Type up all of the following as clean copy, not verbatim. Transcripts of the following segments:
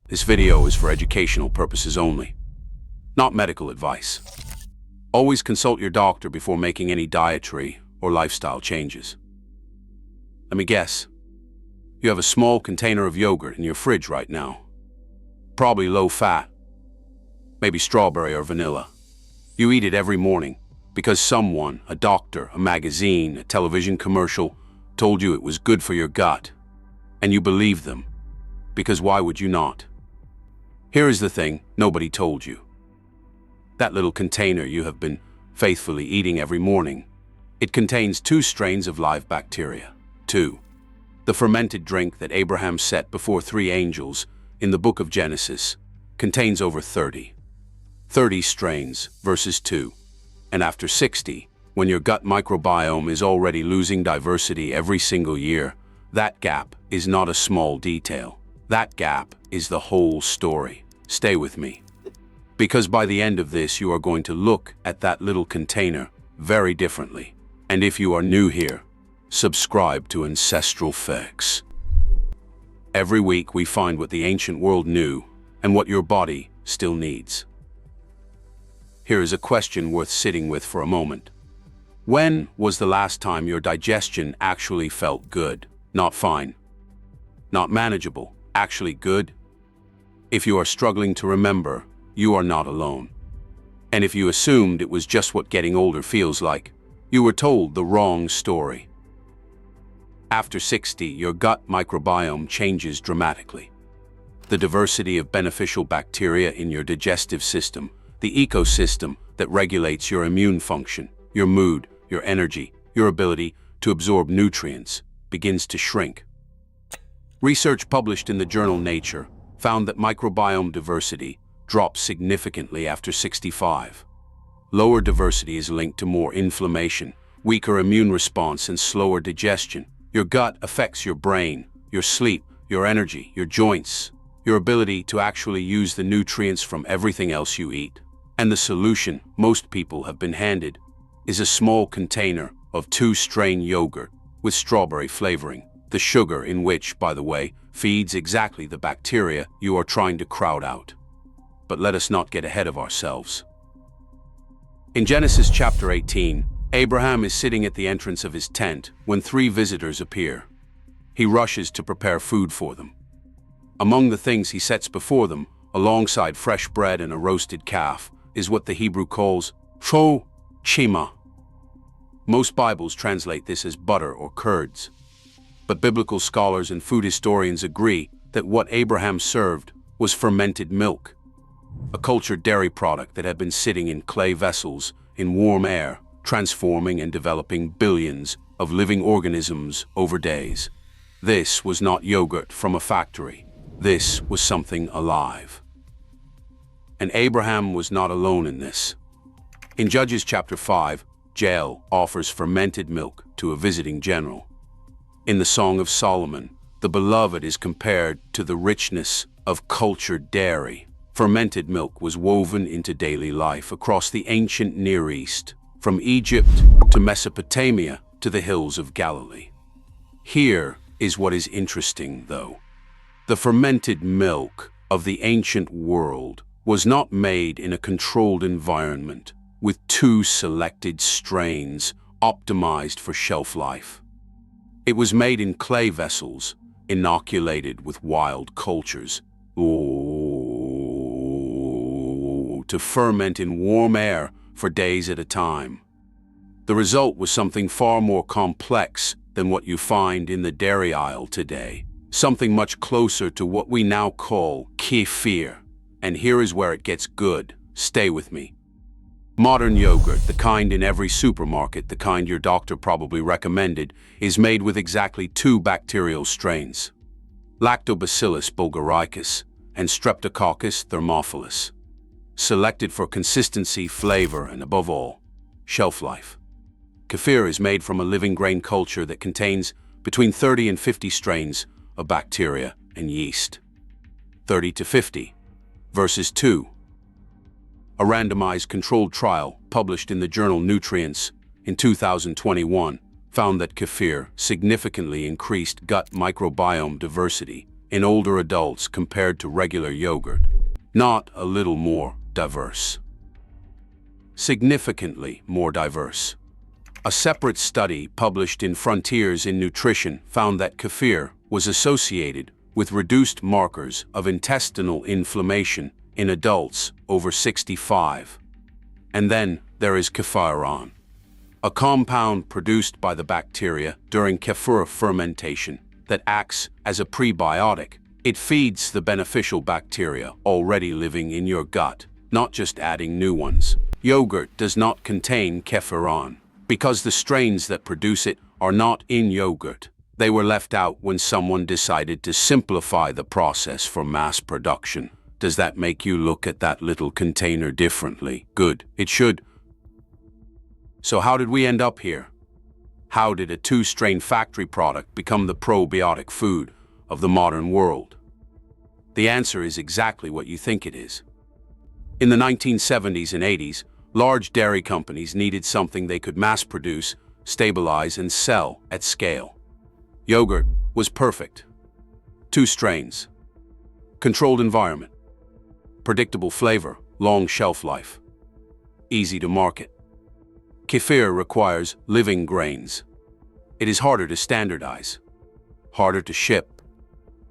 This video is for educational purposes only, not medical advice. Always consult your doctor before making any dietary or lifestyle changes. Let me guess. You have a small container of yogurt in your fridge right now. Probably low fat, maybe strawberry or vanilla. You eat it every morning because someone, a doctor, a magazine, a television commercial, told you it was good for your gut. And you believe them, because why would you not? Here is the thing nobody told you. That little container you have been faithfully eating every morning, it contains 2 strains of live bacteria. 2. The fermented drink that Abraham set before 3 angels in the book of Genesis contains over 30 strains versus 2. And after 60, when your gut microbiome is already losing diversity every single year, that gap is not a small detail. That gap is the whole story. Stay with me. Because by the end of this, you are going to look at that little container very differently. And if you are new here, subscribe to Ancestral Facts. Every week we find what the ancient world knew and what your body still needs. Here is a question worth sitting with for a moment. When was the last time your digestion actually felt good? Not fine, not manageable, actually good? If you are struggling to remember, you are not alone. And if you assumed it was just what getting older feels like, you were told the wrong story. After 60, your gut microbiome changes dramatically. The diversity of beneficial bacteria in your digestive system, the ecosystem that regulates your immune function, your mood, your energy, your ability to absorb nutrients, begins to shrink. Research published in the journal Nature found that microbiome diversity drops significantly after 65. Lower diversity is linked to more inflammation, weaker immune response, and slower digestion. Your gut affects your brain, your sleep, your energy, your joints, your ability to actually use the nutrients from everything else you eat. And the solution most people have been handed is a small container of 2-strain yogurt with strawberry flavoring, the sugar in which, by the way, feeds exactly the bacteria you are trying to crowd out. But let us not get ahead of ourselves. In Genesis chapter 18, Abraham is sitting at the entrance of his tent when 3 visitors appear. He rushes to prepare food for them. Among the things he sets before them, alongside fresh bread and a roasted calf, is what the Hebrew calls chima. Most Bibles translate this as butter or curds. But biblical scholars and food historians agree that what Abraham served was fermented milk, a cultured dairy product that had been sitting in clay vessels in warm air, transforming and developing billions of living organisms over days. This was not yogurt from a factory. This was something alive. And Abraham was not alone in this. In Judges chapter 5, Jael offers fermented milk to a visiting general. In the Song of Solomon, the beloved is compared to the richness of cultured dairy. Fermented milk was woven into daily life across the ancient Near East, from Egypt to Mesopotamia to the hills of Galilee. Here is what is interesting, though. The fermented milk of the ancient world was not made in a controlled environment with 2 selected strains optimized for shelf life. It was made in clay vessels, inoculated with wild cultures, to ferment in warm air for days at a time. The result was something far more complex than what you find in the dairy aisle today, something much closer to what we now call kefir. And here is where it gets good. Stay with me. Modern yogurt, the kind in every supermarket, the kind your doctor probably recommended, is made with exactly 2 bacterial strains, Lactobacillus bulgaricus and Streptococcus thermophilus, selected for consistency, flavor, and above all, shelf life. Kefir is made from a living grain culture that contains between 30 and 50 strains of bacteria and yeast. 30 to 50 versus 2. A randomized controlled trial published in the journal Nutrients in 2021 found that kefir significantly increased gut microbiome diversity in older adults compared to regular yogurt. Not a little more diverse. Significantly more diverse. A separate study published in Frontiers in Nutrition found that kefir was associated with reduced markers of intestinal inflammation in adults over 65. And then there is kefir, a compound produced by the bacteria during kefir fermentation that acts as a prebiotic. It feeds the beneficial bacteria already living in your gut, not just adding new ones. Yogurt does not contain kefir because the strains that produce it are not in yogurt. They were left out when someone decided to simplify the process for mass production. Does that make you look at that little container differently? Good, it should. So how did we end up here? How did a two-strain factory product become the probiotic food of the modern world? The answer is exactly what you think it is. In the 1970s and 80s, large dairy companies needed something they could mass produce, stabilize, and sell at scale. Yogurt was perfect. Two strains. Controlled environment. Predictable flavor, long shelf life. Easy to market. Kefir requires living grains. It is harder to standardize. Harder to ship.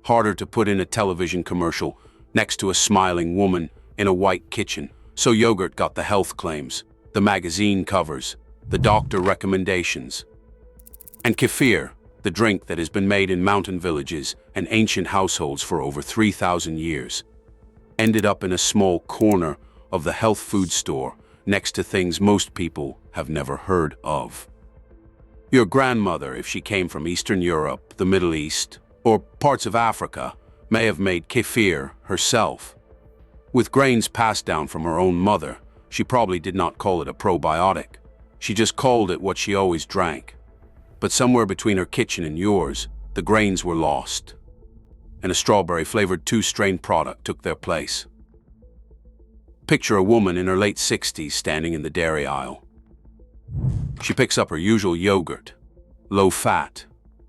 Harder to put in a television commercial next to a smiling woman in a white kitchen. So yogurt got the health claims, the magazine covers, the doctor recommendations. And kefir, the drink that has been made in mountain villages and ancient households for over 3,000 years, ended up in a small corner of the health food store next to things most people have never heard of. Your grandmother, if she came from Eastern Europe, the Middle East, or parts of Africa, may have made kefir herself. With grains passed down from her own mother, she probably did not call it a probiotic. She just called it what she always drank. But somewhere between her kitchen and yours, the grains were lost, and a strawberry-flavored two-strain product took their place. Picture a woman in her late 60s standing in the dairy aisle. She picks up her usual yogurt, low-fat,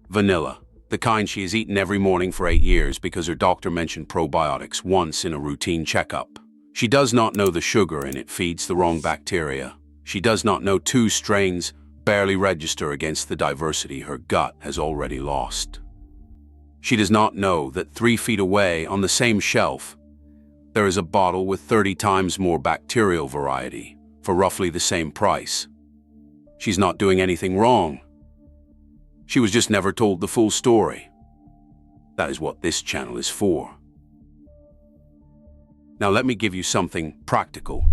vanilla, the kind she has eaten every morning for 8 years because her doctor mentioned probiotics once in a routine checkup. She does not know the sugar in it feeds the wrong bacteria. She does not know two strains barely register against the diversity her gut has already lost. She does not know that 3 feet away on the same shelf, there is a bottle with 30 times more bacterial variety for roughly the same price. She's not doing anything wrong. She was just never told the full story. That is what this channel is for. Now let me give you something practical.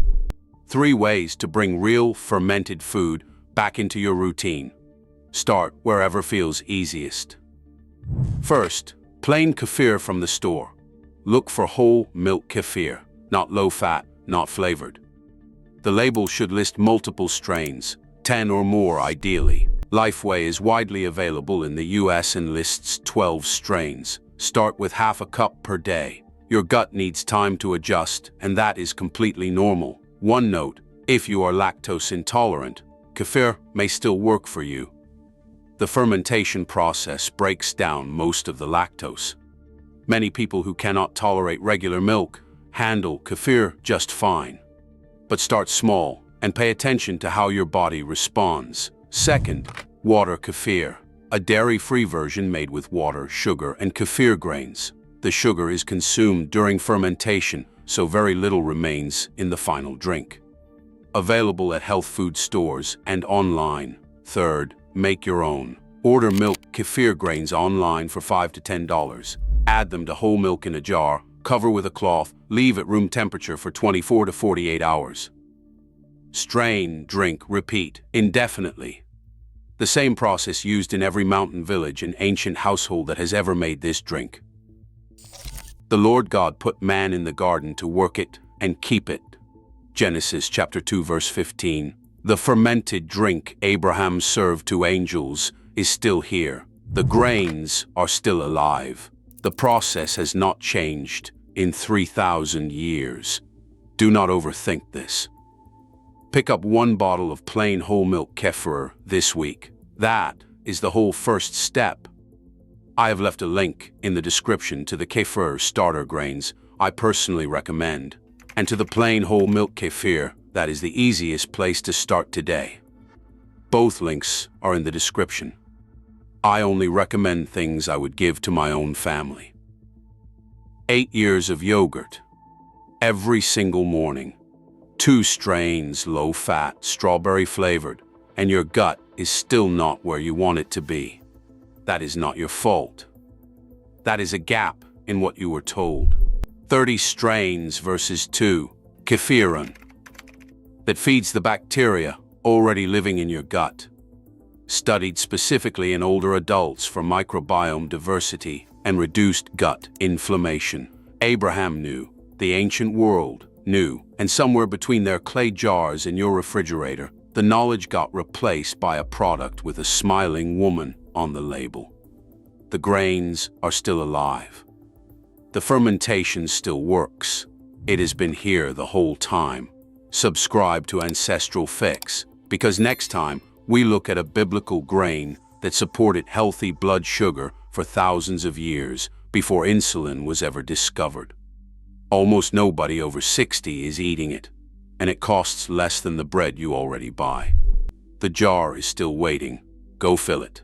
3 ways to bring real fermented food back into your routine. Start wherever feels easiest. First, plain kefir from the store. Look for whole milk kefir, not low-fat, not flavored. The label should list multiple strains, 10 or more ideally. Lifeway is widely available in the US and lists 12 strains. Start with half a cup per day. Your gut needs time to adjust, and that is completely normal. One note, if you are lactose intolerant, kefir may still work for you. The fermentation process breaks down most of the lactose. Many people who cannot tolerate regular milk handle kefir just fine. But start small and pay attention to how your body responds. Second, water kefir, a dairy-free version made with water, sugar, and kefir grains. The sugar is consumed during fermentation, so very little remains in the final drink. Available at health food stores and online. Third, make your own. Order milk kefir grains online for $5 to $10. Add them to whole milk in a jar, cover with a cloth, leave at room temperature for 24 to 48 hours. Strain, drink, repeat, indefinitely. The same process used in every mountain village and ancient household that has ever made this drink. The Lord God put man in the garden to work it and keep it. Genesis chapter 2 verse 15. The fermented drink Abraham served to angels is still here. The grains are still alive. The process has not changed in 3,000 years. Do not overthink this. Pick up 1 bottle of plain whole milk kefir this week. That is the whole first step. I have left a link in the description to the kefir starter grains I personally recommend, and to the plain whole milk kefir that is the easiest place to start today. Both links are in the description. I only recommend things I would give to my own family. 8 years of yogurt. Every single morning. 2 strains, low-fat, strawberry-flavored, and your gut is still not where you want it to be. That is not your fault. That is a gap in what you were told. 30 strains versus 2, kefir, that feeds the bacteria already living in your gut. Studied specifically in older adults for microbiome diversity and reduced gut inflammation. Abraham knew, the ancient world knew, and somewhere between their clay jars and your refrigerator, the knowledge got replaced by a product with a smiling woman on the label. The grains are still alive. The fermentation still works. It has been here the whole time. Subscribe to Ancestral Fix, because next time we look at a biblical grain that supported healthy blood sugar for thousands of years before insulin was ever discovered. Almost nobody over 60 is eating it, and it costs less than the bread you already buy. The jar is still waiting. Go fill it.